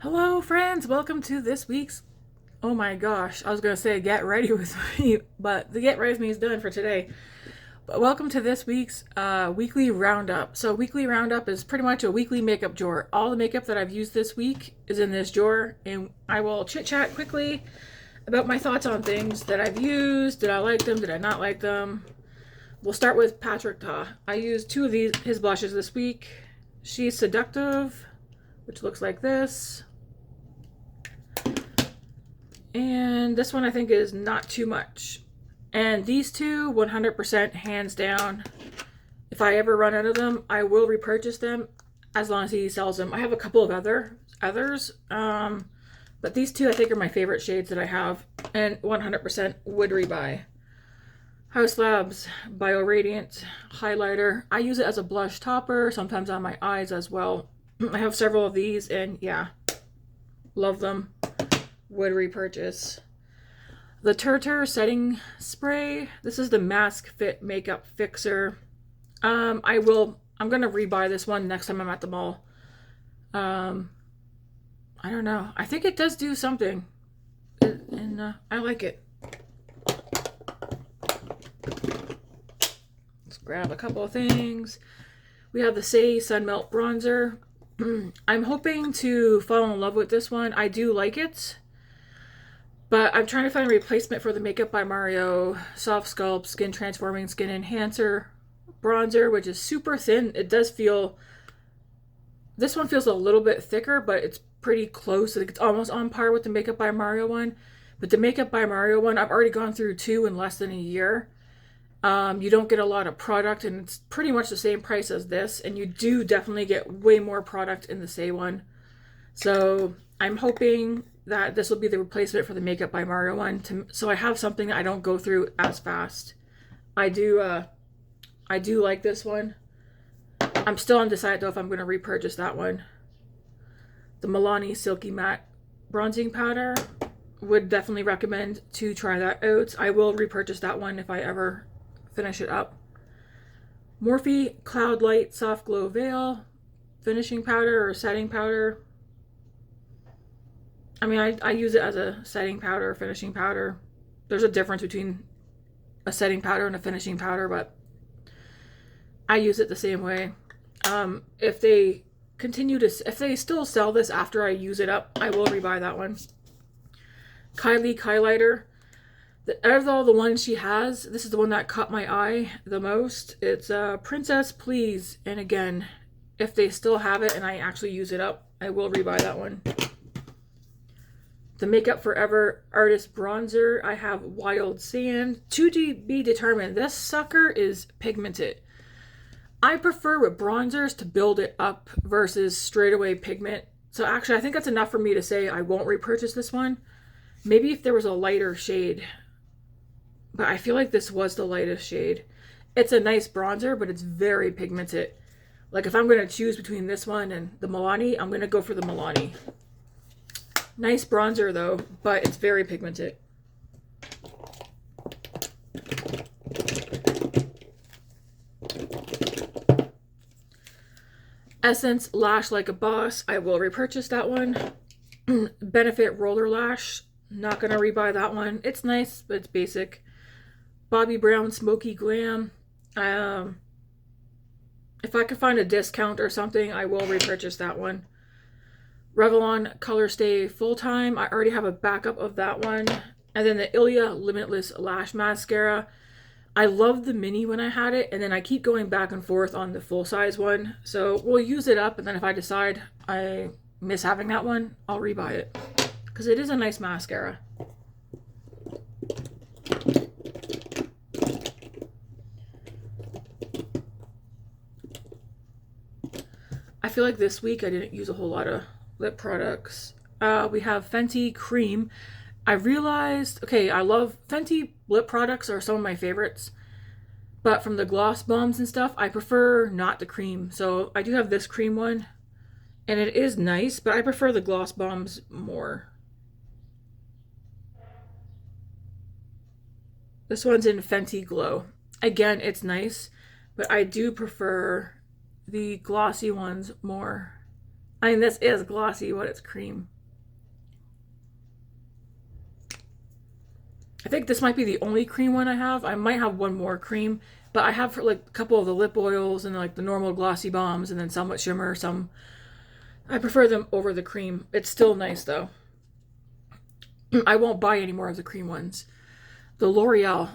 Hello, friends. Welcome to this week's. Oh my gosh, I was going to say get ready with me, but the get ready with me is done for today. But welcome to this week's weekly roundup. So, weekly roundup is pretty much a weekly makeup drawer. All the makeup that I've used this week is in this drawer, and I will chit chat quickly about my thoughts on things that I've used. Did I like them? Did I not like them? We'll start with Patrick Ta. I used two of his blushes this week. She's Seductive, which looks like this. And this one I think is not too much. And these two, 100% hands down. If I ever run out of them, I will repurchase them as long as he sells them. I have a couple of others, but these two I think are my favorite shades that I have, and 100% would rebuy. Haus Labs Bio Radiant highlighter. I use it as a blush topper, sometimes on my eyes as well. I have several of these, and yeah, love them. Would repurchase. The Turtur setting spray. This is the Mask Fit Makeup Fixer. I'm gonna rebuy this one next time I'm at the mall. I don't know. I think it does do something, and I like it. Let's grab a couple of things. We have the Say Sun Melt Bronzer. I'm hoping to fall in love with this one. I do like it. But I'm trying to find a replacement for the Makeup by Mario Soft Sculpt Skin Transforming Skin Enhancer Bronzer, which is super thin. It does feel... This one feels a little bit thicker, but it's pretty close. It's almost on par with the Makeup by Mario one. But the Makeup by Mario one, I've already gone through two in less than a year. You don't get a lot of product, and it's pretty much the same price as this. And you do definitely get way more product in the Say one. So I'm hoping that this will be the replacement for the Makeup by Mario one, so I have something that I don't go through as fast. I do like this one. I'm still undecided though if I'm going to repurchase that one. The Milani Silky Matte Bronzing Powder. Would definitely recommend to try that out. I will repurchase that one if I ever finish it up. Morphe Cloud Light Soft Glow Veil Finishing Powder or Setting Powder. I mean, I use it as a setting powder, finishing powder. There's a difference between a setting powder and a finishing powder, but I use it the same way. If they still sell this after I use it up, I will rebuy that one. Kylie Highlighter. Out of all the ones she has, this is the one that caught my eye the most. It's Princess Please, and again, if they still have it and I actually use it up, I will rebuy that one. The Makeup Forever Artist Bronzer. I have Wild Sand. To be determined. This sucker is pigmented. I prefer with bronzers to build it up versus straight away pigment. So actually, I think that's enough for me to say I won't repurchase this one. Maybe if there was a lighter shade. But I feel like this was the lightest shade. It's a nice bronzer, but it's very pigmented. Like if I'm going to choose between this one and the Milani, I'm going to go for the Milani. Nice bronzer though, but it's very pigmented. Essence Lash Like a Boss. I will repurchase that one. Benefit Roller Lash. Not going to rebuy that one. It's nice, but it's basic. Bobbi Brown Smoky Glam. If I could find a discount or something, I will repurchase that one. Revlon Color Stay Full Time. I already have a backup of that one. And then the Ilia Limitless Lash Mascara. I loved the mini when I had it, and then I keep going back and forth on the full size one. So we'll use it up, and then if I decide I miss having that one, I'll rebuy it. Because it is a nice mascara. I feel like this week I didn't use a whole lot of lip products. We have Fenty Cream. I realized, okay, I love Fenty lip products are some of my favorites, but from the gloss bombs and stuff, I prefer not the cream. So I do have this cream one, and it is nice, but I prefer the gloss bombs more. This one's in Fenty Glow. Again, it's nice, but I do prefer the glossy ones more. I mean, this is glossy, but it's cream. I think this might be the only cream one I have. I might have one more cream, but I have like a couple of the lip oils and like the normal glossy balms, and then some with shimmer, some. I prefer them over the cream. It's still nice though. I won't buy any more of the cream ones. The L'Oreal.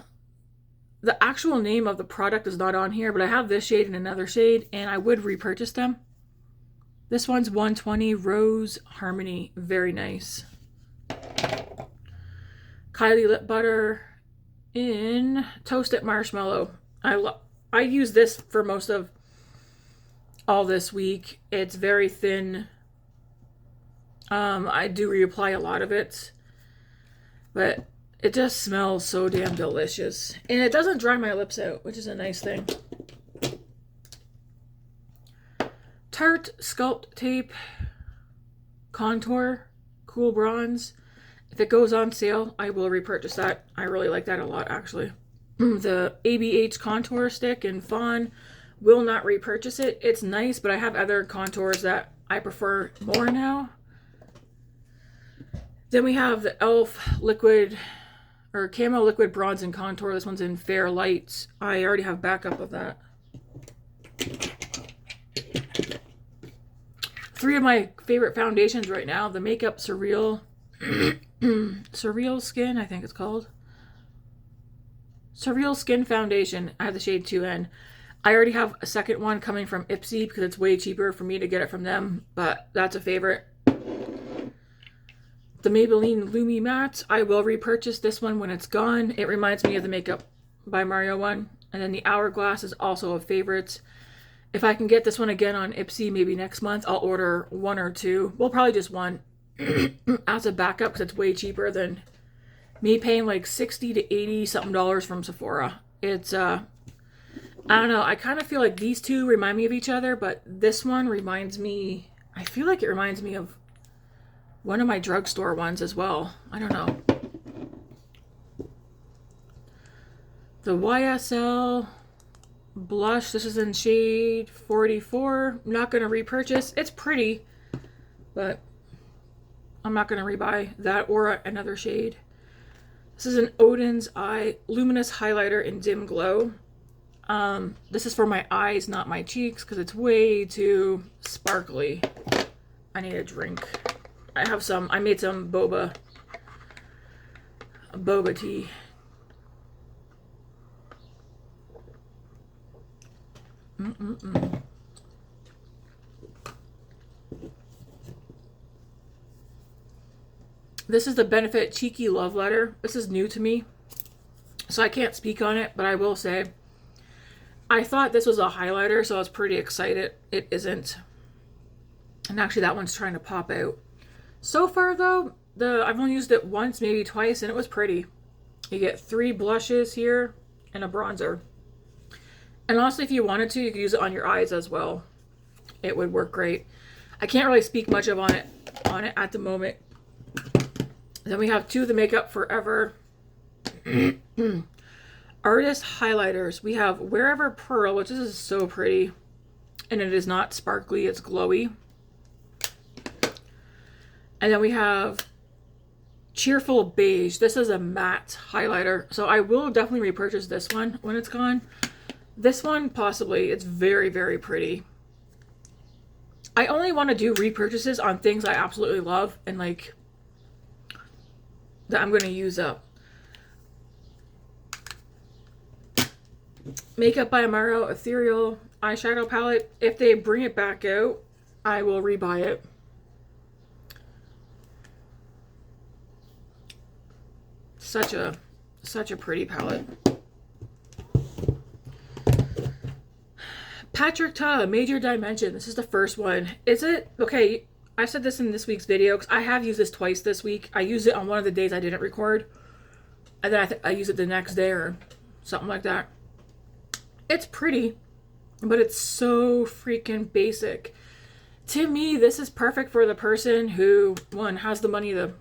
The actual name of the product is not on here, but I have this shade and another shade, and I would repurchase them. This one's 120 Rose Harmony. Very nice. Kylie Lip Butter in Toasted Marshmallow. I use this for most of all this week. It's very thin. I do reapply a lot of it, but it just smells so damn delicious. And it doesn't dry my lips out, which is a nice thing. Tarte Sculpt Tape Contour Cool Bronze. If it goes on sale, I will repurchase that. I really like that a lot, actually. The ABH Contour Stick in Fawn. Will not repurchase it. It's nice, but I have other contours that I prefer more now. Then we have the e.l.f. Liquid or Camo Liquid Bronze and Contour. This one's in Fair Light. I already have backup of that. 3 of my favorite foundations right now. The Makeup Surreal Surreal Skin, I think it's called. Surreal Skin Foundation. I have the shade 2N. I already have a second one coming from Ipsy because it's way cheaper for me to get it from them, but that's a favorite. The Maybelline Lumi Matte. I will repurchase this one when it's gone. It reminds me of the Makeup by Mario one. And then the Hourglass is also a favorite. If I can get this one again on Ipsy maybe next month, I'll order 1 or 2. Well, probably just 1 as a backup because it's way cheaper than me paying like $60 to $80 something from Sephora. It's I don't know, I kind of feel like these two remind me of each other, but this one reminds me, I feel like it reminds me of one of my drugstore ones as well. I don't know. The YSL blush, this is in shade 44. I'm not going to repurchase. It's pretty, but I'm not going to rebuy that or another shade. This is an Oden's Eye Luminous Highlighter in Dim Glow. This is for my eyes, not my cheeks, because it's way too sparkly. I need a drink. I made some boba tea. This is the Benefit Cheeky Love Letter. This is new to me, so I can't speak on it, but I will say I thought this was a highlighter, so I was pretty excited. It isn't. And actually that one's trying to pop out. So far though, I've only used it once, maybe twice, and it was pretty. You get 3 blushes here and a bronzer. And honestly, if you wanted to, you could use it on your eyes as well. It would work great. I can't really speak much on it at the moment. Then we have 2 of the Makeup Forever Artist Highlighters. We have Wherever Pearl, which is so pretty. And it is not sparkly, it's glowy. And then we have Cheerful Beige. This is a matte highlighter. So I will definitely repurchase this one when it's gone. This one, possibly. It's very, very pretty. I only want to do repurchases on things I absolutely love and like that I'm going to use up. Makeup by Amaro Ethereal Eyeshadow Palette. If they bring it back out, I will rebuy it. Such a pretty palette. Patrick Ta, Major Dimension. This is the first one. Is it? Okay, I said this in this week's video because I have used this twice this week. I used it on one of the days I didn't record. And then I use it the next day or something like that. It's pretty, but it's so freaking basic. To me, this is perfect for the person who, one, has the money to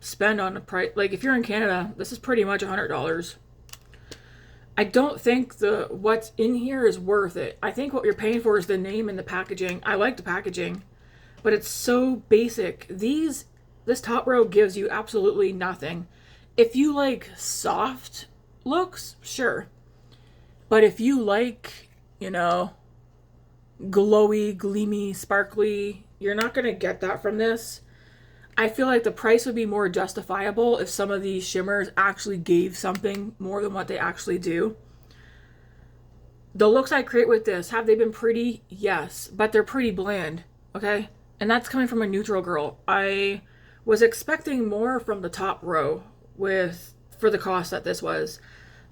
spend on a price. Like, if you're in Canada, this is pretty much $100. I don't think what's in here is worth it. I think what you're paying for is the name and the packaging. I like the packaging, but it's so basic. This top row gives you absolutely nothing. If you like soft looks, sure. But if you like, you know, glowy, gleamy, sparkly, you're not going to get that from this. I feel like the price would be more justifiable if some of these shimmers actually gave something more than what they actually do. The looks I create with this, have they been pretty? Yes, but they're pretty bland, okay? And that's coming from a neutral girl. I was expecting more from the top row for the cost that this was.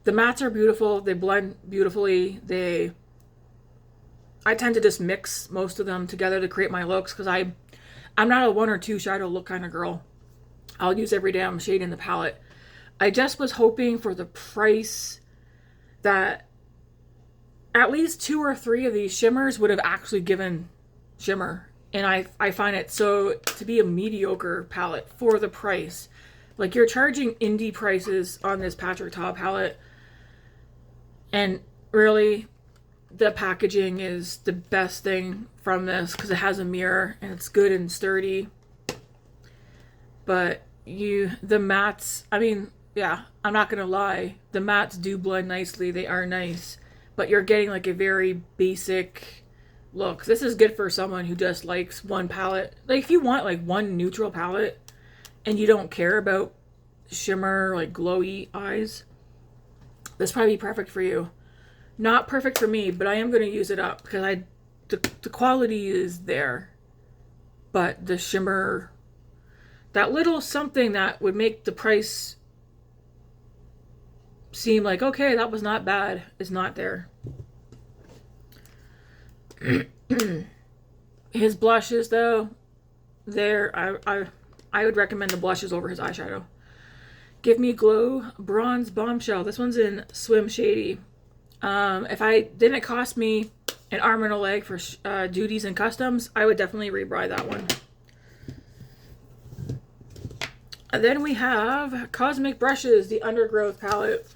The mattes are beautiful. They blend beautifully. I tend to just mix most of them together to create my looks because I'm not a 1 or 2 shadow look kind of girl. I'll use every damn shade in the palette. I just was hoping for the price that at least 2 or 3 of these shimmers would have actually given shimmer. And I find it so to be a mediocre palette for the price. Like, you're charging indie prices on this Patrick Ta palette. And really, the packaging is the best thing from this because it has a mirror and it's good and sturdy. But the mattes, I mean, yeah, I'm not gonna lie, the mattes do blend nicely. They are nice, but you're getting like a very basic look. This is good for someone who just likes one palette. Like, if you want like one neutral palette and you don't care about shimmer, like glowy eyes, this probably be perfect for you. Not perfect for me, but I am going to use it up because the quality is there. But the shimmer, that little something that would make the price seem like, okay, that was not bad, is not there. His blushes, though, I would recommend the blushes over his eyeshadow. Give Me Glow Bronze Bombshell. This one's in Swim Shady. If I didn't cost me an arm and a leg for duties and customs, I would definitely rebuy that one. And then we have Cosmic Brushes, the Undergrowth palette.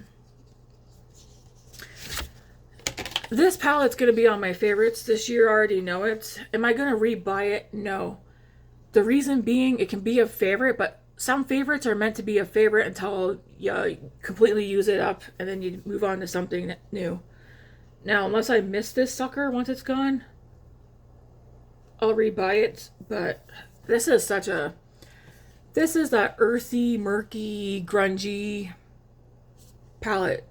This palette's going to be on my favorites this year. I already know it. Am I going to rebuy it? No. The reason being, it can be a favorite, but some favorites are meant to be a favorite until you completely use it up and then you move on to something new. Now, unless I miss this sucker once it's gone, I'll rebuy it. But this is that earthy, murky, grungy palette.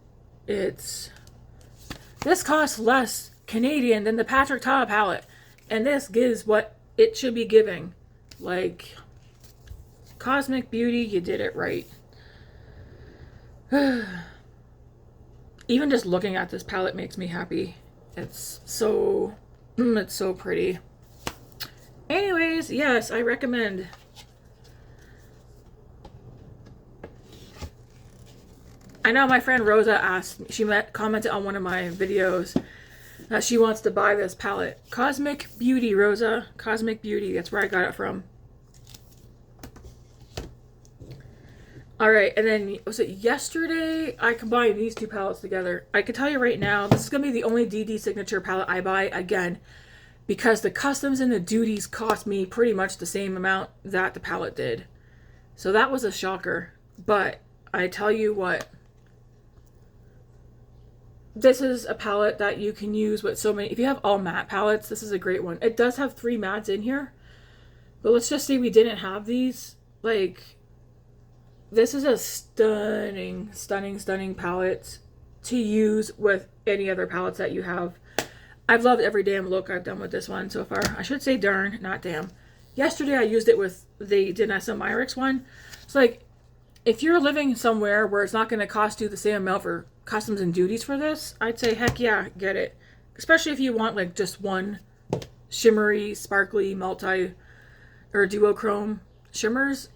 This costs less Canadian than the Patrick Ta palette. And this gives what it should be giving. Like, Cosmic Beauty, you did it right. Even just looking at this palette makes me happy. It's so pretty. Anyways, yes, I recommend. I know my friend Rosa asked, commented on one of my videos that she wants to buy this palette. Cosmic Beauty, Rosa. Cosmic Beauty, that's where I got it from. Alright, and then, was it yesterday? I combined these two palettes together. I can tell you right now, this is going to be the only DD Signature palette I buy, again, because the customs and the duties cost me pretty much the same amount that the palette did. So that was a shocker. But, I tell you what, this is a palette that you can use with so many. If you have all matte palettes, this is a great one. It does have 3 mattes in here. But let's just say we didn't have these. Like, this is a stunning, stunning, stunning palette to use with any other palettes that you have. I've loved every damn look I've done with this one so far. I should say darn, not damn. Yesterday I used it with the Danessa Myricks one. It's like, if you're living somewhere where it's not going to cost you the same amount for customs and duties for this, I'd say heck yeah, get it. Especially if you want like just one shimmery, sparkly, multi or duochrome shimmers.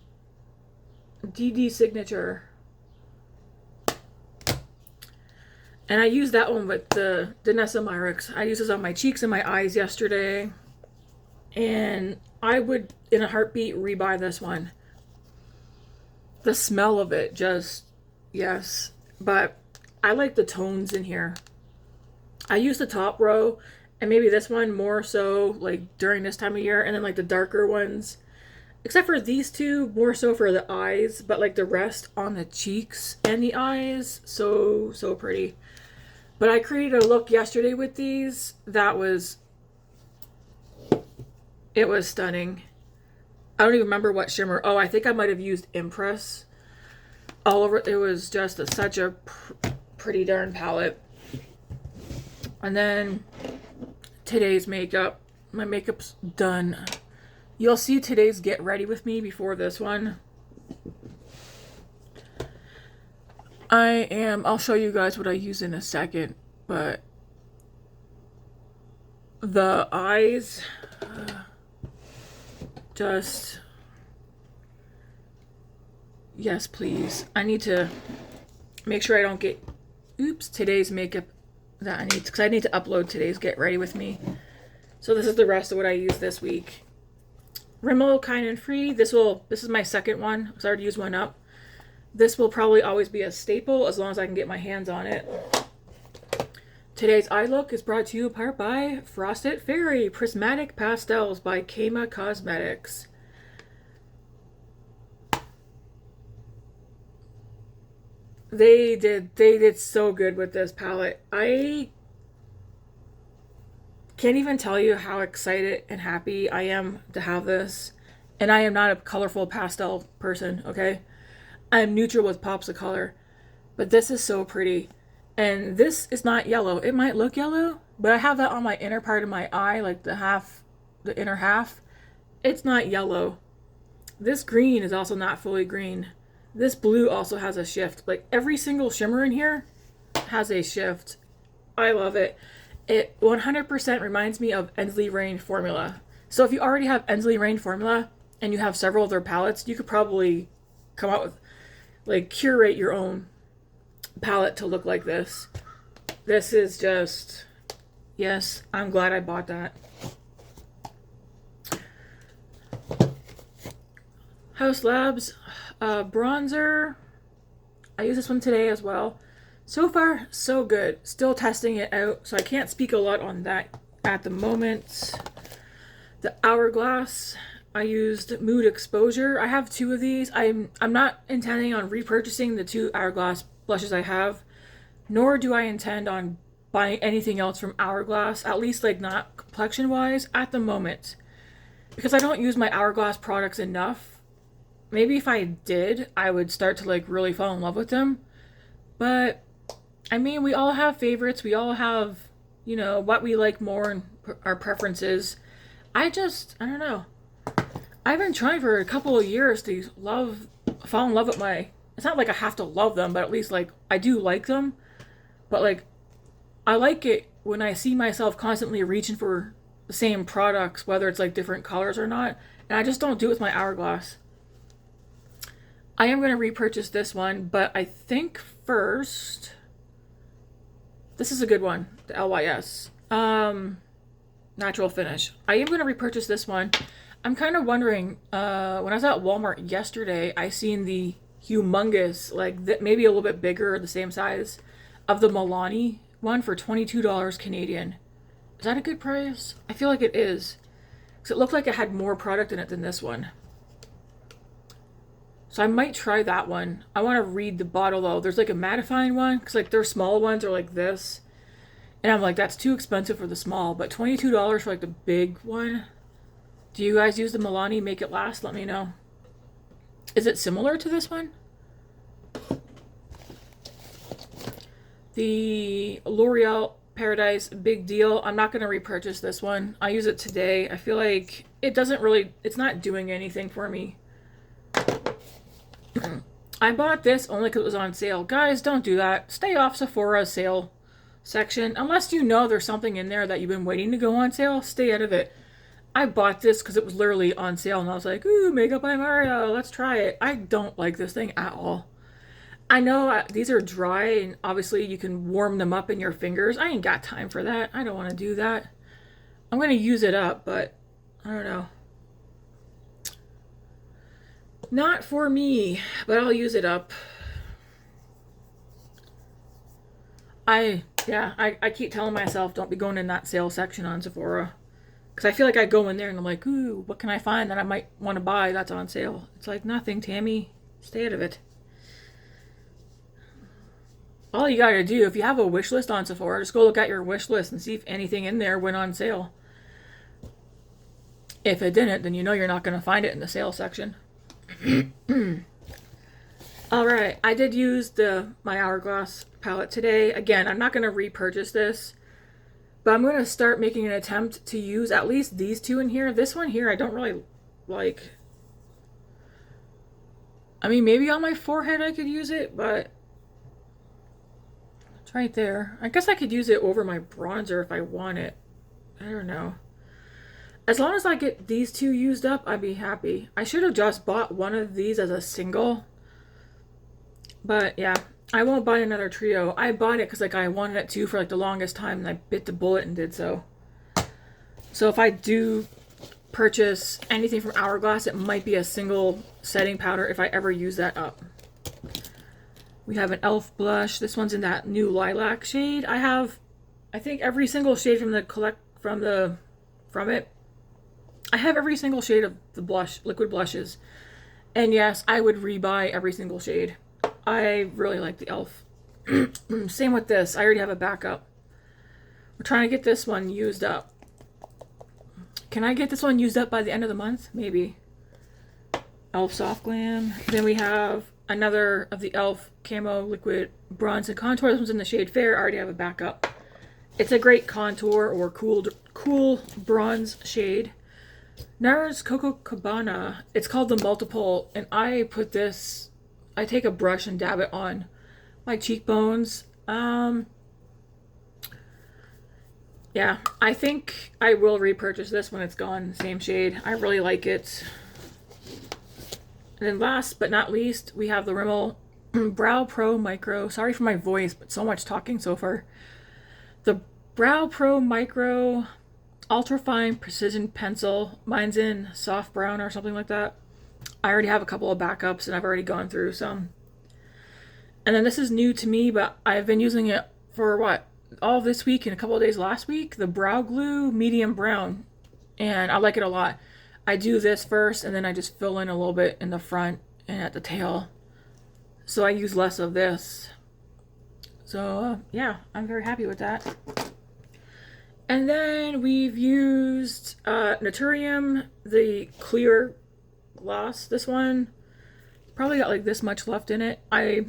DD Signature. And I used that one with the Danessa Myricks. I used this on my cheeks and my eyes yesterday. And I would, in a heartbeat, rebuy this one. The smell of it, just, yes. But I like the tones in here. I use the top row, And maybe this one more so like during this time of year, and then like the darker ones, except for these two, more so for the eyes, but like the rest on the cheeks and the eyes, so pretty. But I created a look yesterday with these that was, it was stunning. I don't even remember what shimmer. Oh, I think I might have used Impress all over. It was just such a pretty darn palette. And then today's makeup. My makeup's done. You'll see today's Get Ready With Me before this one. I'll show you guys what I use in a second, but the eyes, just, yes, please. I need to make sure I don't get, oops, today's makeup that I need, because I need to upload today's Get Ready With Me. So this is the rest of what I use this week. Rimmel Kind and Free. This is my second one, because I already used one up. This will probably always be a staple as long as I can get my hands on it. Today's eye look is brought to you in part by Frosted Fairy Prismatic Pastels by Kema Cosmetics. They did so good with this palette. I can't even tell you how excited and happy I am to have this. And I am not a colorful pastel person, okay? I'm neutral with pops of color. But this is so pretty. And this is not yellow. It might look yellow, but I have that on my inner part of my eye, like the inner half. It's not yellow. This green is also not fully green. This blue also has a shift. Like every single shimmer in here has a shift. I love it. It 100% reminds me of Ensley Rain Formula. So if you already have Ensley Rain Formula and you have several of their palettes, you could probably come out with, like, curate your own palette to look like this. This is just, yes, I'm glad I bought that. Haus Labs bronzer. I use this one today as well. So far, so good. Still testing it out, so I can't speak a lot on that at the moment. The Hourglass, I used Mood Exposure. I have two of these. I'm not intending on repurchasing the two Hourglass blushes I have, nor do I intend on buying anything else from Hourglass, at least like not complexion-wise at the moment, because I don't use my Hourglass products enough. Maybe if I did, I would start to like really fall in love with them. But I mean, we all have favorites. We all have, you know, what we like more and our preferences. I don't know. I've been trying for a couple of years to fall in love with my, it's not like I have to love them, but at least like I do like them. But like, I like it when I see myself constantly reaching for the same products, whether it's like different colors or not. And I just don't do it with my Hourglass. I am going to repurchase this one, but I think first, this is a good one, the LYS. Natural Finish. I am going to repurchase this one. I'm kind of wondering, when I was at Walmart yesterday, I seen the humongous, like maybe a little bit bigger, the same size, of the Milani one for $22 Canadian. Is that a good price? I feel like it is. Because it looked like it had more product in it than this one. So I might try that one. I want to read the bottle though. There's like a mattifying one, because like their small ones are like this. And I'm like, that's too expensive for the small, but $22 for like the big one. Do you guys use the Milani Make It Last? Let me know. Is it similar to this one? The L'Oreal Paradise Big Deal. I'm not going to repurchase this one. I use it today. I feel like it doesn't really, it's not doing anything for me. I bought this only because it was on sale. Guys, don't do that. Stay off Sephora's sale section. Unless you know there's something in there that you've been waiting to go on sale, stay out of it. I bought this because it was literally on sale and I was like, ooh, Makeup by Mario, let's try it. I don't like this thing at all. I know these are dry and obviously you can warm them up in your fingers. I ain't got time for that. I don't want to do that. I'm going to use it up, but I don't know. Not for me, but I'll use it up. I Yeah, I keep telling myself don't be going in that sale section on Sephora. Because I feel like I go in there and I'm like, ooh, what can I find that I might want to buy that's on sale? It's like, nothing, Tammy. Stay out of it. All you gotta do, if you have a wish list on Sephora, just go look at your wish list and see if anything in there went on sale. If it didn't, then you know you're not going to find it in the sale section. Alright, I did use my Hourglass palette today. Again, I'm not going to repurchase this, but I'm going to start making an attempt to use at least these two in here. This one here I don't really like. I mean, maybe on my forehead I could use it, but it's right there. I guess I could use it over my bronzer if I want it. I don't know. As long as I get these two used up, I'd be happy. I should have just bought one of these as a single. But yeah, I won't buy another trio. I bought it because like I wanted it to for like the longest time, and I bit the bullet and did so. So if I do purchase anything from Hourglass, it might be a single setting powder if I ever use that up. We have an e.l.f. blush. This one's in that new lilac shade. I have, I think, every single shade from it. I have every single shade of the liquid blushes. And yes, I would rebuy every single shade. I really like the e.l.f. Same with this. I already have a backup. We're trying to get this one used up. Can I get this one used up by the end of the month? Maybe. e.l.f. Soft Glam. Then we have another of the e.l.f. Camo Liquid Bronze and Contour. This one's in the shade Fair. I already have a backup. It's a great contour or cool bronze shade. NARS Coco Cabana. It's called the Multiple, and I take a brush and dab it on my cheekbones. Yeah, I think I will repurchase this when it's gone. Same shade. I really like it. And then last but not least, we have the Rimmel Brow Pro Micro. Sorry for my voice, but so much talking so far. The Brow Pro Micro Ultra Fine Precision Pencil. Mine's in soft brown or something like that. I already have a couple of backups and I've already gone through some. And then this is new to me, but I've been using it for all this week and a couple of days last week. The Brow Glue Medium Brown. And I like it a lot. I do this first and then I just fill in a little bit in the front and at the tail. So I use less of this. So yeah, I'm very happy with that. And then we've used Naturium, the clear gloss. This one probably got like this much left in it. I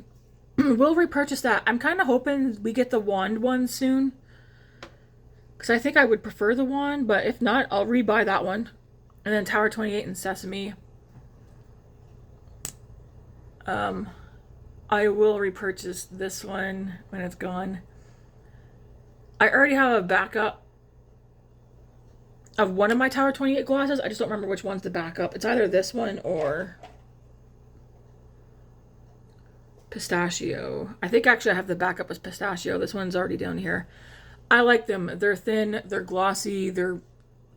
will repurchase that. I'm kind of hoping we get the wand one soon, because I think I would prefer the wand, but if not, I'll rebuy that one. And then Tower 28 and Sesame. I will repurchase this one when it's gone. I already have a backup of one of my Tower 28 glosses. I just don't remember which one's the backup. It's either this one or Pistachio. I think actually I have the backup as Pistachio. This one's already down here. I like them. They're thin, they're glossy,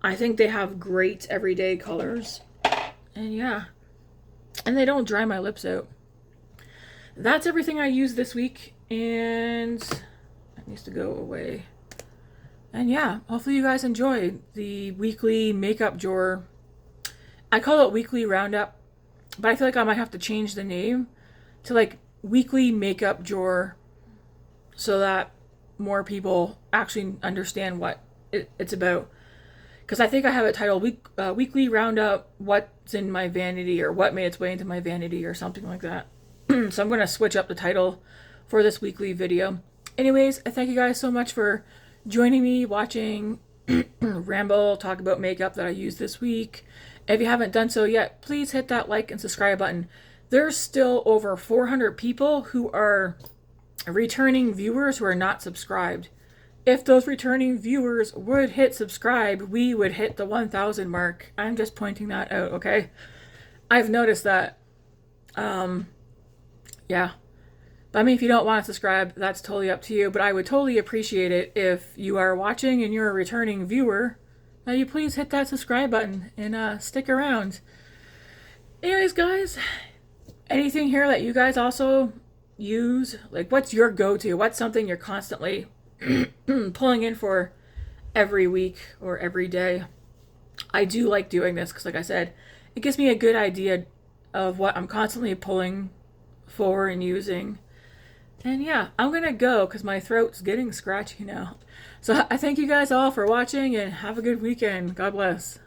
I think they have great everyday colors. And yeah. And they don't dry my lips out. That's everything I used this week. And that needs to go away. And yeah, hopefully you guys enjoyed the weekly makeup drawer. I call it weekly roundup, but I feel like I might have to change the name to like weekly makeup drawer so that more people actually understand what it's about. Because I think I have it titled weekly roundup, what's in my vanity, or what made its way into my vanity, or something like that. So I'm going to switch up the title for this weekly video. Anyways, I thank you guys so much for joining me, watching ramble, talk about makeup that I used this week. If you haven't done so yet, please hit that like and subscribe button. There's still over 400 people who are returning viewers who are not subscribed. If those returning viewers would hit subscribe, we would hit the 1,000 mark. I'm just pointing that out, okay? I've noticed that. Yeah. But I mean, if you don't want to subscribe, that's totally up to you. But I would totally appreciate it if you are watching and you're a returning viewer, that you please hit that subscribe button and stick around. Anyways, guys, anything here that you guys also use? Like, what's your go-to? What's something you're constantly pulling in for every week or every day. I do like doing this because, like I said, it gives me a good idea of what I'm constantly pulling for and using. And yeah, I'm gonna go because my throat's getting scratchy now. So I thank you guys all for watching and have a good weekend. God bless.